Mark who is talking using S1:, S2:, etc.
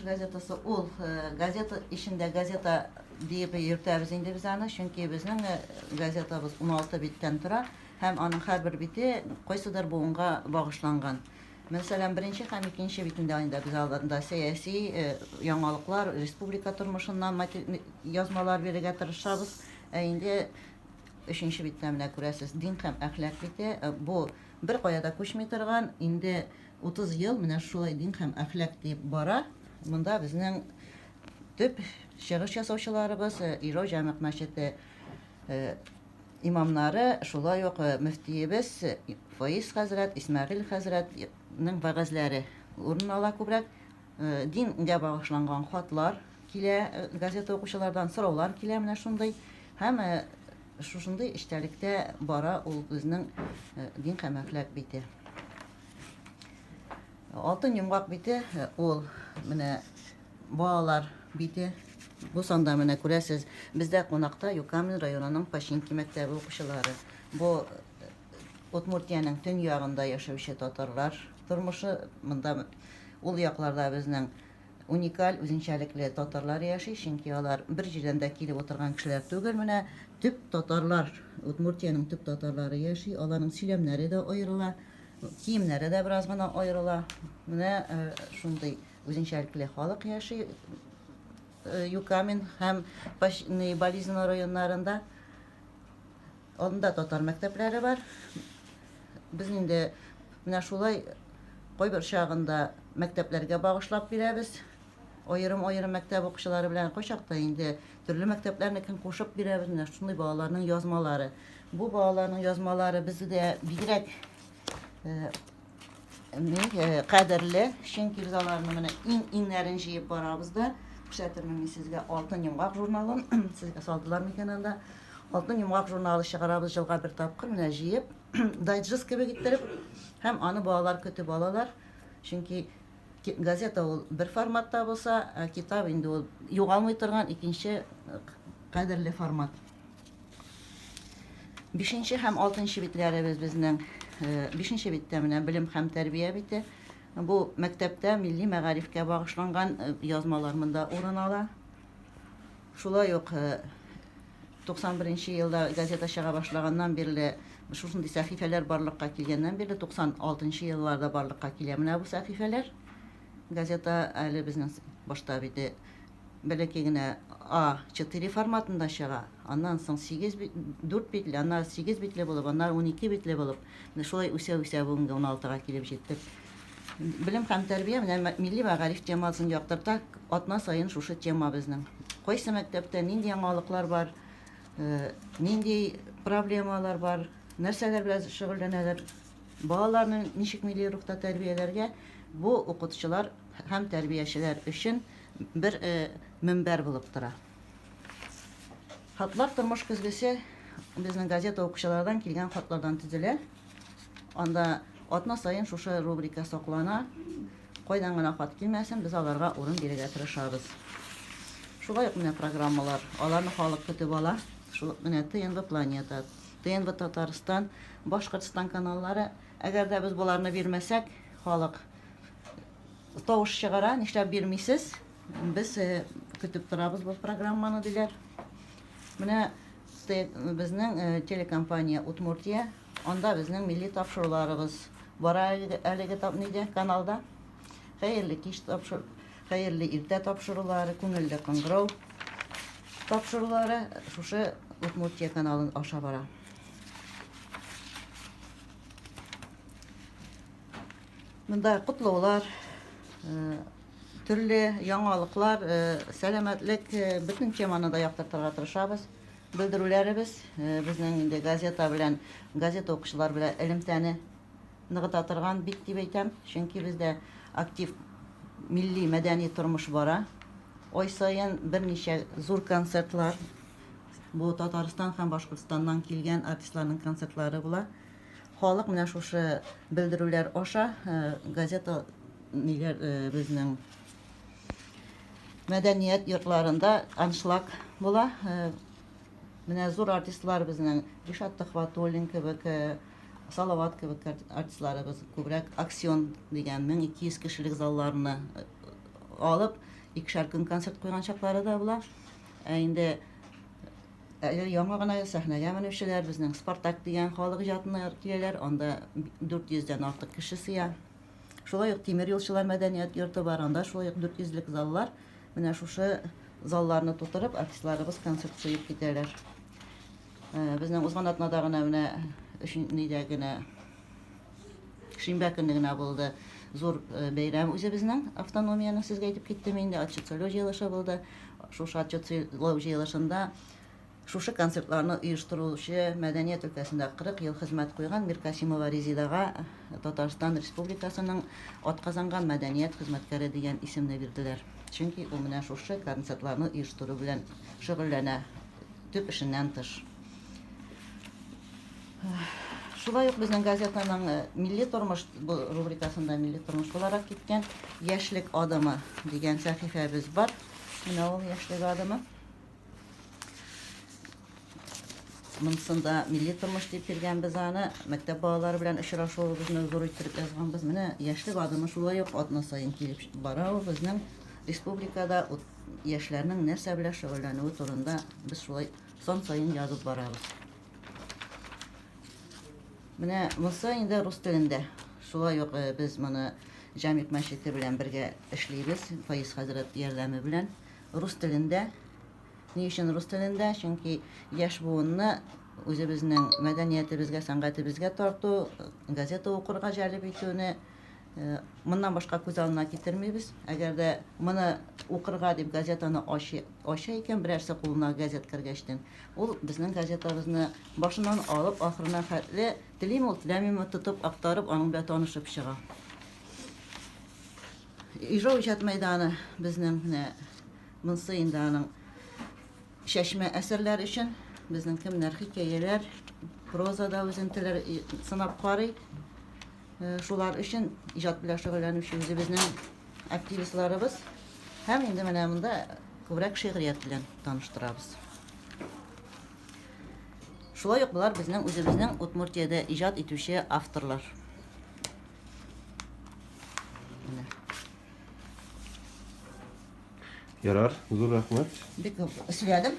S1: газетасы ул газета ишендә газета дип йөртәбез инде без аны, чөнки безнең газетабыз 16 биттән тора һәм аның һәрбер бите кайсыдыр буынга багышланган. Мәсәлән, беренче һәм икенче битендә инде без алда сәяси яңалыклар, республика тормышыннан язмалар бирергә тырышабыз. Инде өченче биттә менә күрәсез, дин һәм әхлак бите. Бу бер каяда күчми торган, инде 30 ел менә шулай дин һәм әхлак дип бара. Монда безнең төп чыгыш ясаучыларыбыз Iro Җәмәгать мәчете имамнары, шулай ук мөфтиебез Фаиз хәзрәт, Исмәгыйль хәзрәтнең вәгазьләре урын ала күбрәк. Дингә багышланган хатлар килә, газета укучылардан сораулар килә менә шундый. Һәм шушындый эчтәлектә бара ул безнең дин һәм әхлак бите. Алтын йомгак бите ул менә балалар бите. Бу санда менә күрәсез, бездә кунакта Юкамин районының Пашинки мәктәбе укучылары. Бу Удмуртияның төн ягында яшәүче татарлар тормышы. Монда ул якларда безнең уникаль, үзенчәлекле татарлар яши, чөнки алар бер җирдән дә килеп утырган кешеләр түгел. Менә төп татарлар, Удмуртияның төп татарлары яши, аларның сөйләмнәре дә аерыла, киемнәре дә бераз гына аерыла. Менә шундый үзенчәлекле халык яши Юкамин һәм Болизно районнарында. Анда татар мәктәпләре бар. Без инде менә шулай кайбер чагында мәктәпләргә багышлап бирәбез. Аерым-аерым мәктәп укучылары белән кайчакта инде төрле мәктәпләрнекен кушып бирәбез. Менә шундый балаларның язмалары. Бу балаларның язмалары бездә бигрәк кадерле, чөнки без аларны менә иңнәрен җыеп барабыз да. Күрсәтермен сезгә Алтын йомгак журналын, сезгә салдылар микән анда. Алтын йомгак журналы чыгарабыз елга бер тапкыр, менә җыеп, дайджест кебек иттереп, һәм аны балалар көтеп алалар. Чөнки газета ул бер форматта булса, китап инде ул югалмый торган икенче кадерле формат. 5нче һәм 6нчы битләребез безнең 5нче биттә менә билим һәм тәрбия бите. Бу мәктәптә милли мәгарифкә багышланган язмалар монда урын ала. Шулай ук 91нче елда газета чыга башлаганнан бирле шушындый сәхифәләр барлыкка килгәннән бирле 96нчы елларда барлыкка килә менә бу сәхифәләр. Газета әле безнең башта бите бәләкәй генә A4 форматында чыга. Аннан соң 4 битле, аннан 8 битле булып, аннан 12 битле булып, шулай үсә бүгенге 16га килеп җиттек. Билим һәм тәрбия менә милли мәгариф темасын яктырта, атна сайын шушы тема безнең. Кайсы мәктәптә нинди яңалыклар бар, нинди проблемалар бар, нәрсәләр белән шөгыльләнәләр, балаларны ничек милли рухта тәрбияләргә, бу укытучылар һәм тәрбиячеләр өчен бер мөнбәр булып тора. Хатлар тормыш көзгесе безнең газета укучылардан килгән хатлардан төзелә. Анда атна сайын шушы рубрика саклана. Кайдан гына хат килмәсен, без аларга урын бирергә тырышабыз. Шулай ук менә программалар, аларны халык көтеп ала. Шул менә ТНВ Планета, ТНВ Татарстан, Башкортстан каналлары. Әгәр дә без буларны бирмәсәк, халык тавыш чыгара, нишләп бирмисез? Без көтеп торабыз бу программаны диләр. Менә безнең телекомпания Удмуртия, анда безнең милли тапшыруларыбыз бара әлеге каналда. Хәерле кич тапшыру, хәерле иртә тапшырулары, күңелле кыңгырау тапшырулары шушы Удмуртия каналын аша бара. Монда кутлаулар, төрле яңалыклар, сәламәтлек бөтен теманы да яктыртырга тырышабыз. Белдерүләребез безнең инде газета белән, газета укучылар белән элемтәне ныгыта торган бик дип әйтәм, чөнки бездә актив милли мәдәни тормыш бара. Ай сайын берничә зур концертлар, бу Татарстан һәм Башкортстаннан килгән артистларның концертлары була. Халык менә шушы белдерүләр аша газета безнең мәдәният йортларында аншлаг була. Менә зур артистлар безнең Ришат Төхвәтуллин кебек, Салават кебек артистларыбыз күбрәк акцион дигән 1200 кешелек залларны алып, икешәр көн концерт куйган чаклары да була. Инде әле яңа гына сәхнәгә менүчеләр, безнең Спартак дигән халык иҗатына киләләр, анда 400-дән артык кеше сыя. Шулай ук Тимер юлчылар мәдәният йорты бар, анда шулай ук 400-лек заллар. Менә шушы залларны тутырып, артистларыбыз концерт куеп китәләр. Безнең узган атнада гына менә нидә генә Шимбә көнне генә булды. Зур бәйрәм үзебезнең автономияны сезгә әйтеп киттем инде, отчетсылау җыелышы булды. Шушы отчетсылау җыелышында шушы концертларны оештыручы мәдәният өлкәсендә 40 ел хезмәт куйган Миркасимова Резидага Татарстан Республикасының атказанган мәдәният хезмәткәре дигән исемне бирделәр. Чөнки ул менә шушы концертларны оештыру белән шөгыльләнә, төп эшеннән тыш. Шулай ук безнең газетаның милли тормыш рубрикасында милли тормыш буларак киткән Яшьлек адымы дигән сәхифәбез бар. Менә ул Яшьлек адымы. Монсында милли тормыш дип биргәнбез аны, мәктәп балалары белән очрашуыбызны зур иттереп язганбыз. Менә Яшьлек адымы шулай ук атна саен килеп бара. Ул безнең республикада яшьләрнең нәрсә белән шөгыльләнүе турында без шулай сан саен язып барабыз. Менә монсы инде рус телендә. Шулай ук без моны Җамик мәчете белән бергә эшлибез, Фаиз хәзрәт ярдәме белән. Рус телендә. Ни өчен рус телендә? Чөнки яшь буынны үзебезнең мәдәниятебезгә, сәнгатебезгә тарту, газета укырга җәлеп итүне моннан башка күз алдына китермибез. Әгәр дә моны укырга дип газетаны ача икән, берәрсе кулына газет кергәчтен, ул безнең газетабызны башыннан алып ахырына хәтле телим ул теләмиме тотып актарып, аның белән танышып чыга. Ижау иҗат мәйданы безнең монсы инде аның шәшмә әсәрләр өчен безнең кемнәр хикәяләр, прозада үзентеләр сынап карый. Шулар өчен иҗат белән шөгыльләнүче үзебезнең активистларыбыз һәм инде менә монда күбрәк шигърият белән таныштырабыз. Шулай ук булар безнең үзебезнең Удмуртиядә иҗат итүче авторлар.
S2: Ярар, зур рәхмәт.
S1: Бик сөйләдем.